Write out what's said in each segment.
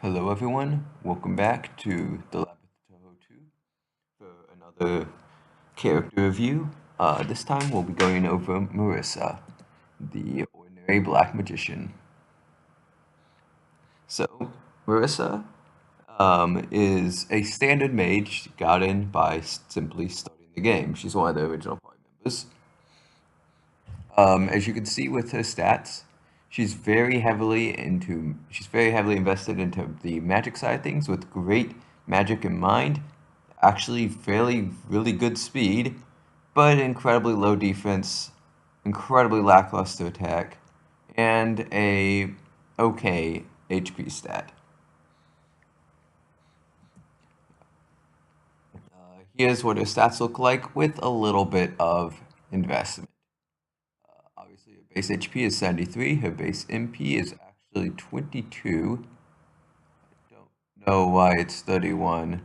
Hello everyone, welcome back to the labyrinth touhou 2 for another character review. This time we'll be going over Marisa, the ordinary black magician. So, Marisa is a standard mage got in by simply starting the game. She's one of the original party members. As you can see with her stats, she's very heavily invested into the magic side of things with great magic in mind, actually fairly really good speed, but incredibly low defense, incredibly lackluster attack, and a okay HP stat. Here's what her stats look like with a little bit of investment. Obviously, her base HP is 73. Her base MP is actually 22. I don't know why it's 31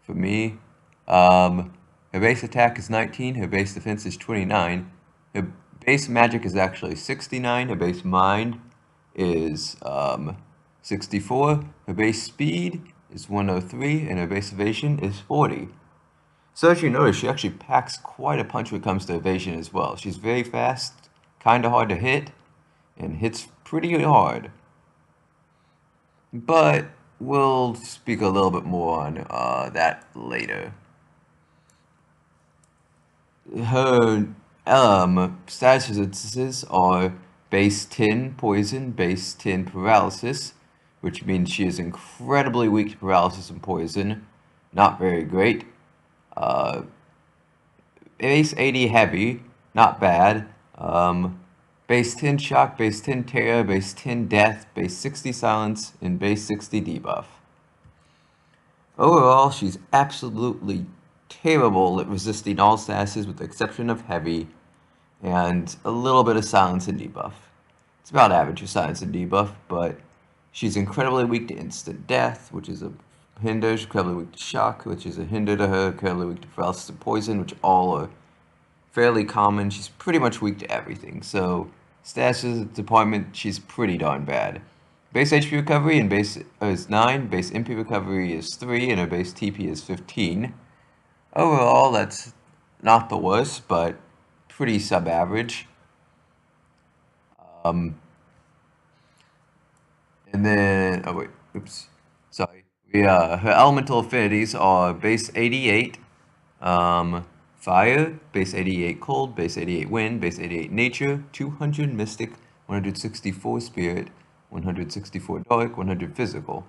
for me. Her base attack is 19. Her base defense is 29. Her base magic is actually 69. Her base mind is 64. Her base speed is 103. And her base evasion is 40. So as you notice, she actually packs quite a punch when it comes to evasion as well. She's very fast, kind of hard to hit, and hits pretty hard. But we'll speak a little bit more on that later. Her status resistances are base 10 poison, base 10 paralysis, which means she is incredibly weak to paralysis and poison. Not very great. Uh, Base 80 heavy, not bad. Base 10 shock, base 10 terror, base 10 death, base 60 silence, and base 60 debuff. Overall, she's absolutely terrible at resisting all statuses with the exception of heavy and a little bit of silence and debuff. It's about average for silence and debuff, but she's incredibly weak to instant death, which is a hinder. She's incredibly weak to shock, which is a hinder to her. Incredibly weak to paralysis and poison, which all are fairly common. She's pretty much weak to everything. So, statuses department, she's pretty darn bad. Base HP recovery and base is 9, base MP recovery is 3, and her base TP is 15. Overall, that's not the worst, but pretty sub-average. Um, and then, oh wait, oops, sorry. Her elemental affinities are base 88, fire, base 88 cold, base 88 wind, base 88 nature, 200 mystic, 164 spirit, 164 dark, 100 physical.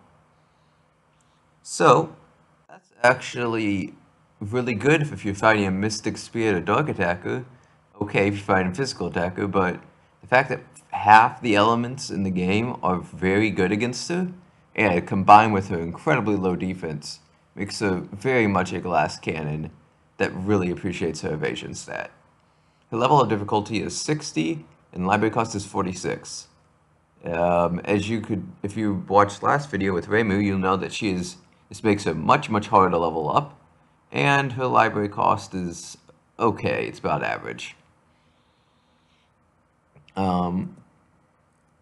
So, that's actually really good if you're fighting a mystic spirit or dark attacker. Okay, if you're fighting a physical attacker, but the fact that half the elements in the game are very good against her, and combined with her incredibly low defense, makes her very much a glass cannon that really appreciates her evasion stat. Her level of difficulty is 60, and library cost is 46. As you could, if you watched last video with Reimu, you'll know that this makes her much, much harder to level up, and her library cost is okay, it's about average.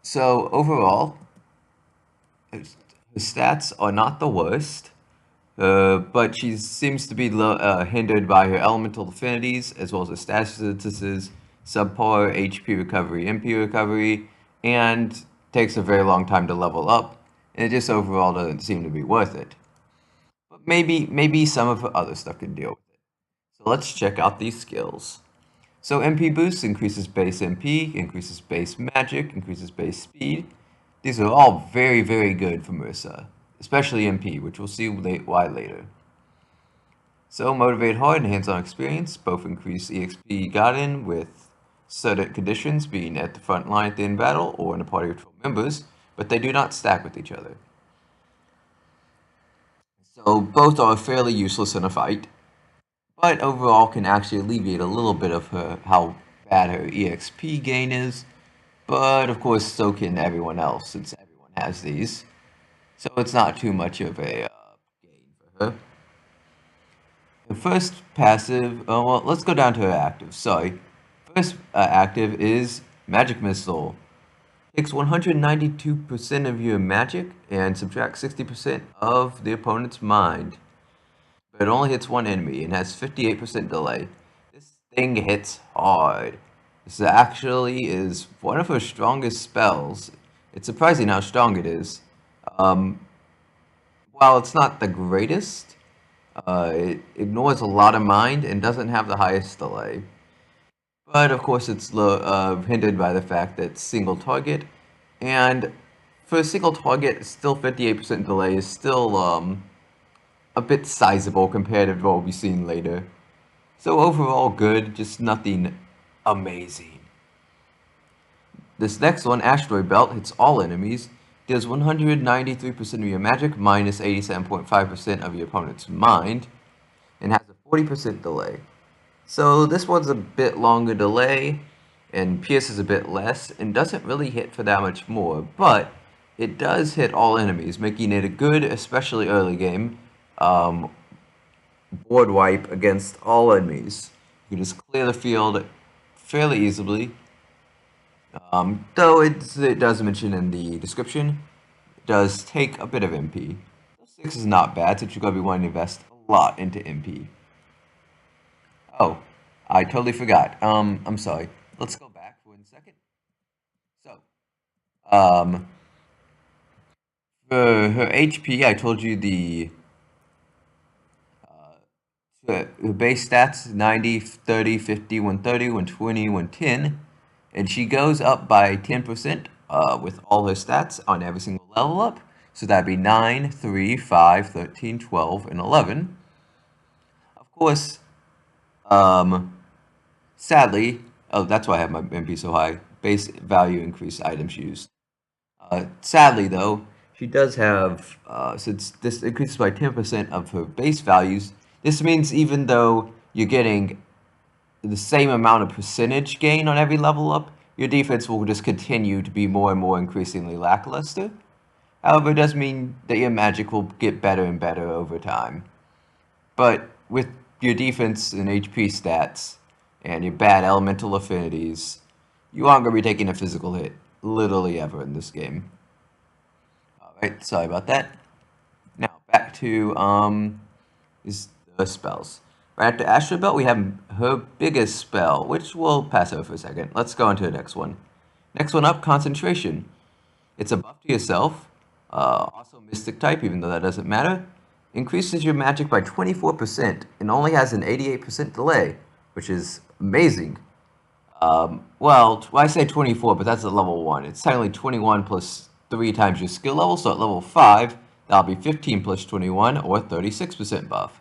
So overall, her stats are not the worst, but she seems to be hindered by her elemental affinities, as well as her status resistances, subpar HP recovery, MP recovery, and takes a very long time to level up, and it just overall doesn't seem to be worth it. But maybe some of her other stuff can deal with it. So let's check out these skills. So MP boost increases base MP, increases base magic, increases base speed. These are all very, very good for Marisa, especially MP, which we'll see why later. So motivate hard and hands-on experience both increase EXP gotten with certain conditions being at the front line at the end of battle or in a party of 12 members, but they do not stack with each other. So both are fairly useless in a fight, but overall can actually alleviate a little bit of how bad her EXP gain is, but of course so can everyone else since everyone has these. So it's not too much of a gain for her. The first passive, well, let's go down to her active. Sorry. First active is Magic Missile. Takes 192% of your magic and subtracts 60% of the opponent's mind. But it only hits one enemy and has 58% delay. This thing hits hard. This actually is one of her strongest spells. It's surprising how strong it is. Um, while it's not the greatest, it ignores a lot of mind and doesn't have the highest delay. But of course, it's hindered by the fact that it's single target, and for a single target, still 58% delay is still a bit sizable compared to what we'll be seeing later. So overall, good, just nothing amazing. This next one, Asteroid Belt, hits all enemies, deals 193% of your magic minus 87.5% of your opponent's mind, and has a 40% delay. So this one's a bit longer delay, and pierces a bit less, and doesn't really hit for that much more, but it does hit all enemies, making it a good, especially early game, board wipe against all enemies. You can just clear the field fairly easily. Though it does mention in the description, it does take a bit of MP. 6 is not bad, since you're going to be wanting to invest a lot into MP. Oh, I totally forgot. I'm sorry. Let's go back for 1 second. So, for her HP, I told you the base stats 90, 30, 50, 130, 120, 110, and she goes up by 10% with all her stats on every single level up. So that'd be 9, 3, 5, 13, 12, and 11. Of course, sadly, oh, that's why I have my MP so high. Base value increased items used. Sadly, though, she does have, since this increases by 10% of her base values, this means even though you're getting the same amount of percentage gain on every level up, your defense will just continue to be more and more increasingly lackluster. However, it does mean that your magic will get better and better over time. But with your defense and HP stats, and your bad elemental affinities, you aren't going to be taking a physical hit, literally ever in this game. Alright, sorry about that. Now, back to, the spells. Right after Astral Belt, we have her biggest spell, which we'll pass over for a second. Let's go on to the next one. Next one up, Concentration. It's a buff to yourself, also Mystic type, even though that doesn't matter. Increases your magic by 24% and only has an 88% delay, which is amazing. Well, I say 24, but that's at level 1. It's technically 21 plus 3 times your skill level, so at level 5, that'll be 15 plus 21, or 36% buff.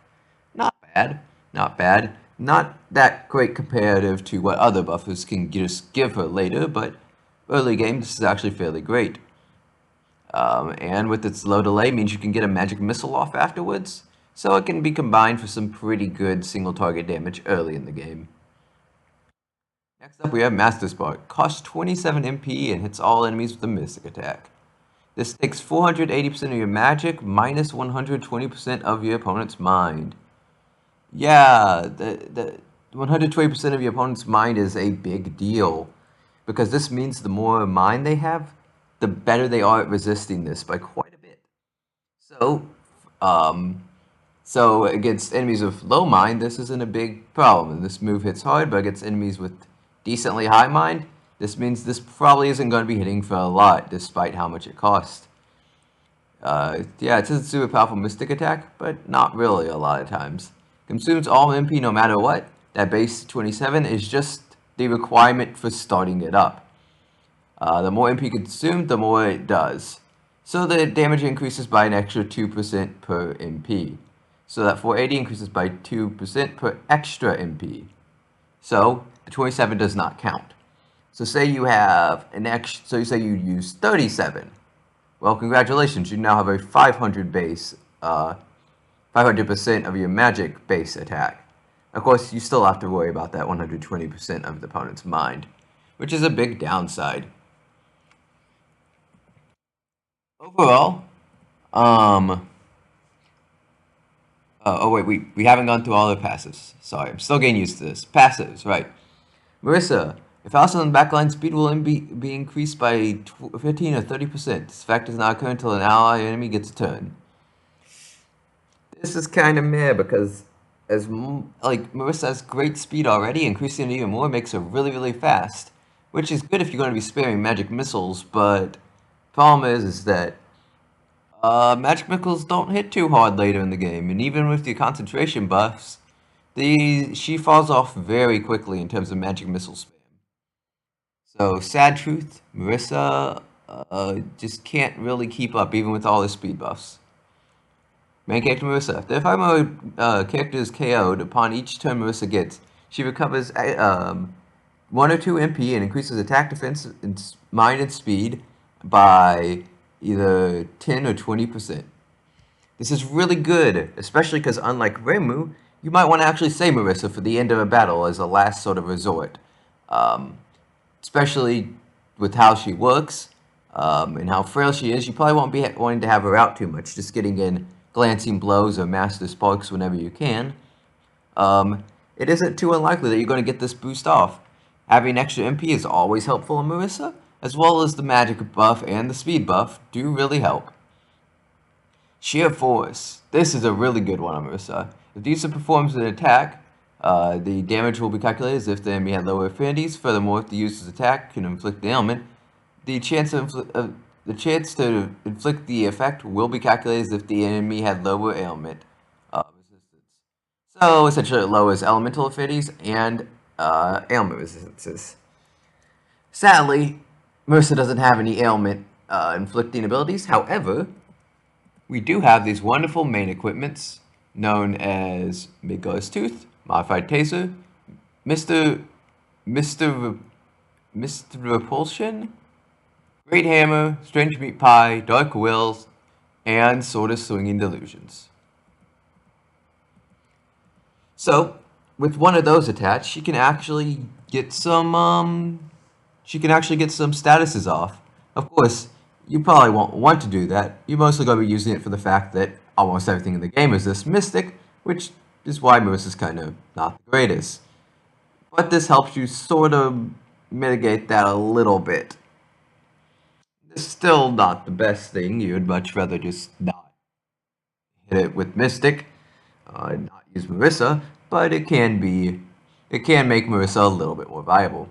Not bad, not bad. Not that great comparative to what other buffers can just give her later, but early game, this is actually fairly great. And with its low delay, means you can get a magic missile off afterwards, so it can be combined for some pretty good single target damage early in the game. Next up, we have Master Spark. Costs 27 MP and hits all enemies with a Mystic attack. This takes 480% of your magic minus 120% of your opponent's mind. Yeah, the 120% of your opponent's mind is a big deal, because this means the more mind they have, the better they are at resisting this by quite a bit. So against enemies with low mind, this isn't a big problem, and this move hits hard, but against enemies with decently high mind, this means this probably isn't going to be hitting for a lot, despite how much it costs. Yeah, it's a super powerful Mystic attack, but not really a lot of times. Consumes all MP no matter what. That base 27 is just the requirement for starting it up. The more MP consumed, the more it does. So the damage increases by an extra 2% per MP. So that 480 increases by 2% per extra MP. So the 27 does not count. So say you have so you say you use 37. Well, congratulations, you now have a 500 base, 500% of your magic base attack. Of course, you still have to worry about that 120% of the opponent's mind, which is a big downside. Overall, oh wait, we haven't gone through all the passives. Sorry, I'm still getting used to this. Passives, right. Marisa, If also on the backline, speed will be increased by 15 or 30%. This effect does not occur until an ally or enemy gets a turn. This is kind of meh because like Marisa has great speed already, increasing it even more makes her really fast, which is good if you're going to be sparing magic missiles. But problem is that magic missiles don't hit too hard later in the game, and even with the concentration buffs, she falls off very quickly in terms of magic missile spam. So sad truth, Marisa just can't really keep up even with all her speed buffs. Main character Marisa. If the five mode character is KO'd upon each turn Marisa gets, she recovers 1 or 2 MP and increases attack, defense, and mind and speed by either 10 or 20%. This is really good, especially because unlike Reimu, you might want to actually save Marisa for the end of a battle as a last sort of resort. Um, Especially with how she works and how frail she is, you probably won't be wanting to have her out too much, just getting in glancing blows or master sparks whenever you can. It isn't too unlikely that you're going to get this boost off. Having extra MP is always helpful in Marisa, as well as the magic buff and the speed buff do really help. Sheer Force. This is a really good one on Marisa. If the user performs an attack, the damage will be calculated as if the enemy had lower affinities. Furthermore, if the user's attack can inflict the ailment, the chance to inflict the effect will be calculated as if the enemy had lower ailment resistance. So essentially, it lowers elemental affinities and ailment resistances. Sadly, Marisa doesn't have any ailment inflicting abilities. However, we do have these wonderful main equipments known as Midgar's Tooth, Modified Taser, Mr. Mr. Mr. Repulsion, Great Hammer, Strange Meat Pie, Dark Wills, and Sword of Swinging Delusions. So, with one of those attached, she can actually get some statuses off. Of course, you probably won't want to do that. You're mostly going to be using it for the fact that almost everything in the game is this mystic, which is why Marisa's kind of not the greatest. But this helps you sort of mitigate that a little bit. It's still not the best thing. You'd much rather just not hit it with Mystic, not use Marisa, but it can make Marisa a little bit more viable.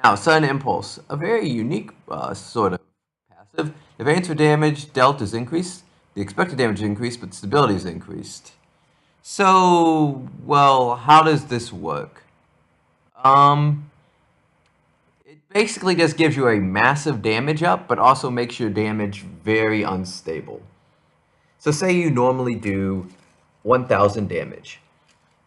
Now, Sudden Impulse, a very unique sort of passive. The variance for damage dealt is increased, the expected damage is increased, but stability is increased. So, well, how does this work? It basically just gives you a massive damage up, but also makes your damage very unstable. So say you normally do 1,000 damage.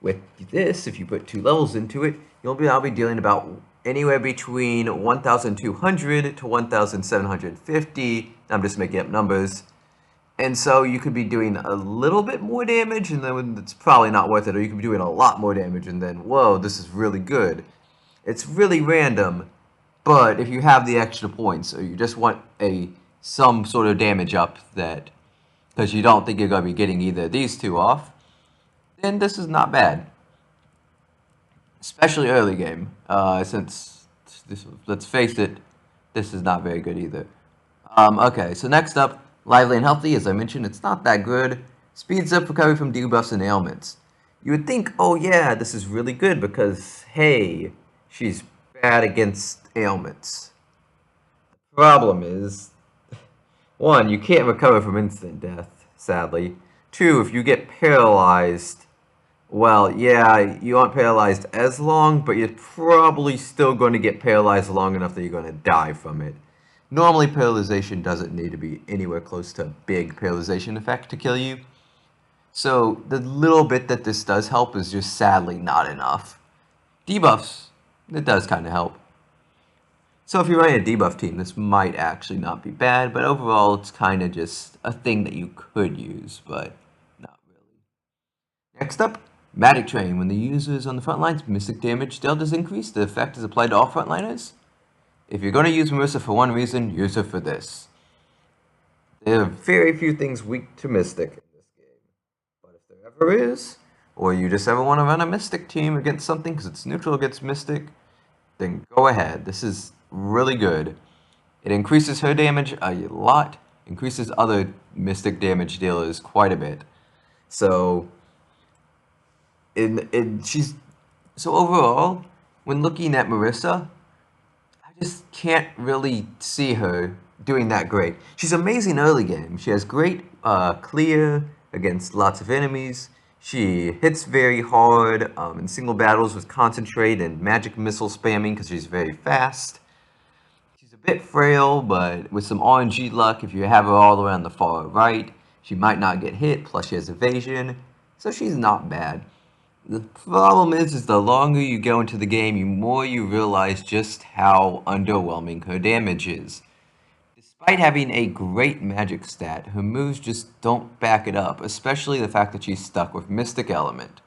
With this, if you put 2 levels into it, you'll be dealing about anywhere between 1,200 to 1,750. I'm just making up numbers. And so you could be doing a little bit more damage, and then it's probably not worth it. Or you could be doing a lot more damage, and then, whoa, this is really good. It's really random, but if you have the extra points, or you just want some sort of damage up that, because you don't think you're going to be getting either of these two off, then this is not bad. Especially early game, since, let's face it, this is not very good either. Okay, so next up, Lively and Healthy. As I mentioned, it's not that good. Speeds up recovery from debuffs and ailments. You would think, oh yeah, this is really good because, hey, she's bad against ailments. The problem is, 1, you can't recover from instant death, sadly. 2, if you get paralyzed, well, yeah, you aren't paralyzed as long, but you're probably still going to get paralyzed long enough that you're going to die from it. Normally, paralyzation doesn't need to be anywhere close to a big paralyzation effect to kill you. So, the little bit that this does help is just sadly not enough. Debuffs, it does kind of help. So if you're running a debuff team, this might actually not be bad, but overall it's kind of just a thing that you could use, but not really. Next up, Magic Train. When the user is on the front lines, mystic damage dealt is increased. The effect is applied to all frontliners. If you're going to use Marisa for one reason, use her for this. There are very few things weak to Mystic in this game. But if there ever is, or you just ever want to run a Mystic team against something because it's neutral against Mystic, then go ahead. This is really good. It increases her damage a lot, increases other mystic damage dealers quite a bit. So, in she's so overall, when looking at Marisa, I just can't really see her doing that great. She's amazing early game. She has great clear against lots of enemies. She hits very hard in single battles with concentrate and magic missile spamming because she's very fast. She's a bit frail, but with some RNG luck, if you have her all around the far right, she might not get hit, plus she has evasion, so she's not bad. The problem is the longer you go into the game, the more you realize just how underwhelming her damage is. Despite having a great magic stat, her moves just don't back it up, especially the fact that she's stuck with Mystic Element.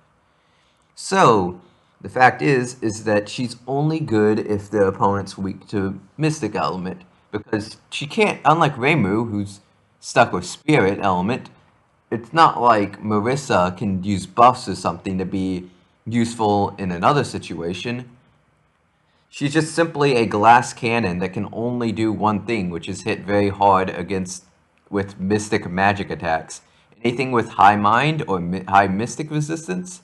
So, the fact is that she's only good if the opponent's weak to Mystic Element, because she can't, unlike Reimu, who's stuck with Spirit Element, it's not like Marisa can use buffs or something to be useful in another situation. She's just simply a glass cannon that can only do one thing, which is hit very hard against with mystic magic attacks. Anything with high mind or high mystic resistance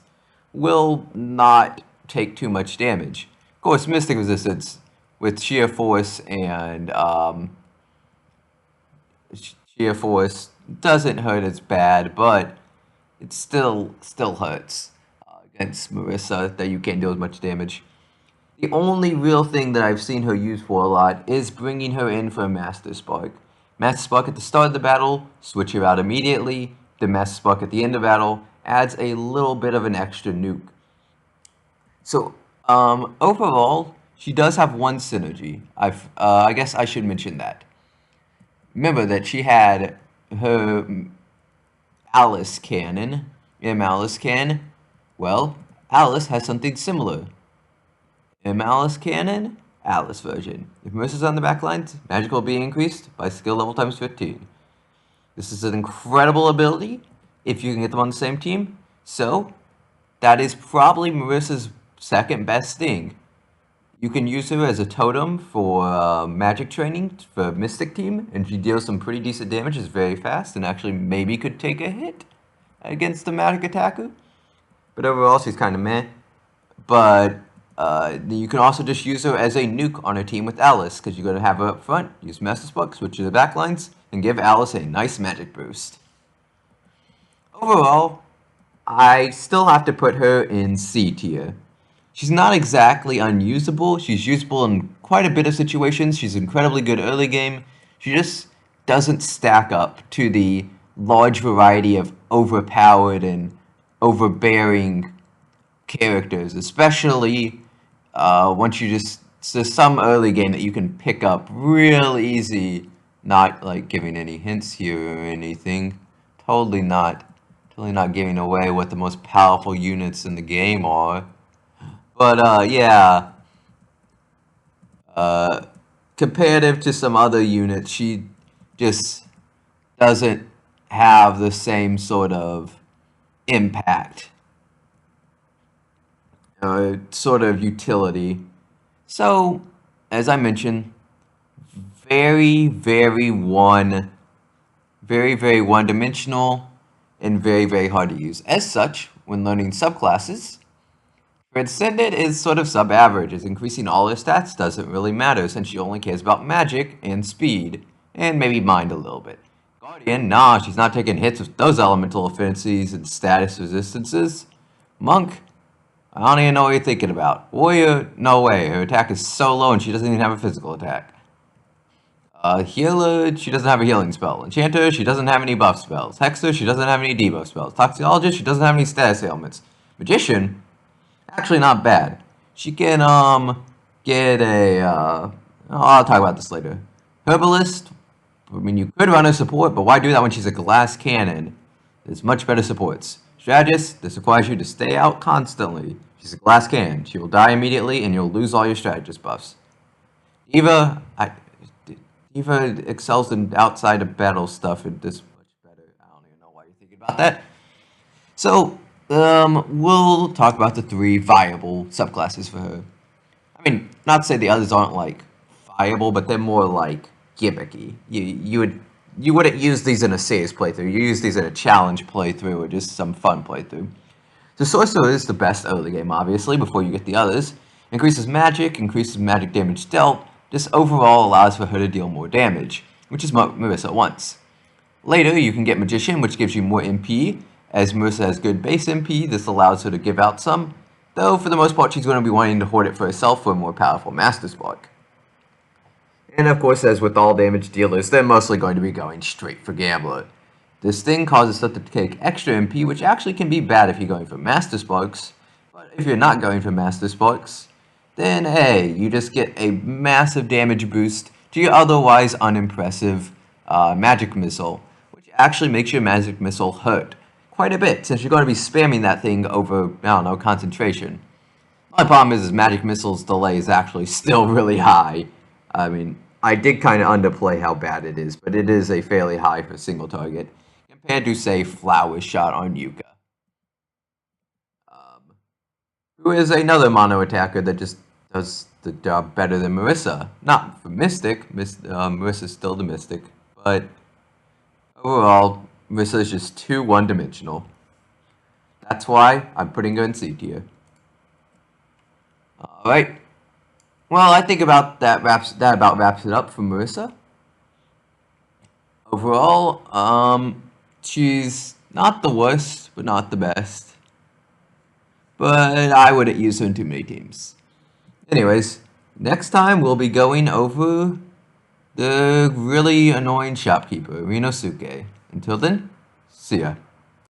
will not take too much damage. Of course, mystic resistance with sheer force and sheer force doesn't hurt as bad, but it still hurts against Marisa that you can't do as much damage. The only real thing that I've seen her use for a lot is bringing her in for a Master Spark. Master Spark at the start of the battle, switch her out immediately. The Master Spark at the end of battle adds a little bit of an extra nuke. So, overall, she does have one synergy. I guess I should mention that. Remember that she had her Alice cannon, Alice cannon. Well, Alice has something similar. Alice cannon, Alice version. If Marisa's on the back lines, magic will be increased by skill level times 15. This is an incredible ability if you can get them on the same team. So, that is probably Marisa's second best thing. You can use her as a totem for magic training for Mystic team, and she deals some pretty decent damage, is very fast, and actually maybe could take a hit against the magic attacker. But overall, she's kind of meh. But you can also just use her as a nuke on her team with Alice, because you're going to have her up front, use Master Spark, switch to the backlines, and give Alice a nice magic boost. Overall, I still have to put her in C tier. She's not exactly unusable. She's usable in quite a bit of situations. She's incredibly good early game. She just doesn't stack up to the large variety of overpowered and overbearing characters, especially once you just there's some early game that you can pick up real easy, not like giving any hints here or anything. Totally not giving away what the most powerful units in the game are. But yeah, uh, comparative to some other units, she just doesn't have the same sort of impact, sort of utility. So, as I mentioned, very, very one-dimensional, and very, very hard to use. As such, when learning subclasses, Transcendent is sort of sub-average, as increasing all her stats doesn't really matter since she only cares about magic and speed, and maybe mind a little bit. Guardian, nah, she's not taking hits with those elemental affinity and status resistances. Monk, I don't even know what you're thinking about. Warrior, no way, her attack is so low and she doesn't even have a physical attack. Healer, she doesn't have a healing spell. Enchanter, she doesn't have any buff spells. Hexer, she doesn't have any debuff spells. Toxicologist, she doesn't have any status ailments. Magician, actually not bad. She can get a I'll talk about this later. Herbalist, I mean you could run her support, but why do that when she's a glass cannon? There's much better supports. Strategist, this requires you to stay out constantly. She's a glass cannon. She will die immediately and you'll lose all your strategist buffs. Diva, Diva excels in outside of battle stuff and this much better. I don't even know why you're thinking about that. So, we'll talk about the three viable subclasses for her. I mean, not to say the others aren't like viable, but they're more like gimmicky. You wouldn't use these in a serious playthrough. You use these in a challenge playthrough or just some fun playthrough. The sorcerer is the best early game, obviously, before you get the others. Increases magic damage dealt. This overall allows for her to deal more damage, which is what Marisa wants. Later, you can get Magician, which gives you more MP. As Marisa has good base MP, this allows her to give out some, though for the most part she's going to be wanting to hoard it for herself for a more powerful Master Spark. And of course, as with all damage dealers, they're mostly going to be going straight for Gambler. This thing causes stuff to take extra MP, which actually can be bad if you're going for Master Sparks. But if you're not going for Master Sparks, then hey, you just get a massive damage boost to your otherwise unimpressive Magic Missile, which actually makes your Magic Missile hurt quite a bit, since you're going to be spamming that thing over, I don't know, concentration. My problem is Magic Missile's delay is actually still really high. I mean, I did kind of underplay how bad it is, but it is a fairly high for single target, compared to, say, Flower Shot on Yuka, who is another mono attacker that just does the job better than Marisa. Not for Mystic, Marissa's still the Mystic, but overall, Marisa is just too one-dimensional. That's why I'm putting her in C tier. Alright. Well, I think about that about wraps it up for Marisa. Overall, she's not the worst, but not the best. But I wouldn't use her in too many teams. Anyways, next time we'll be going over the really annoying shopkeeper, Rinosuke. Until then, see ya.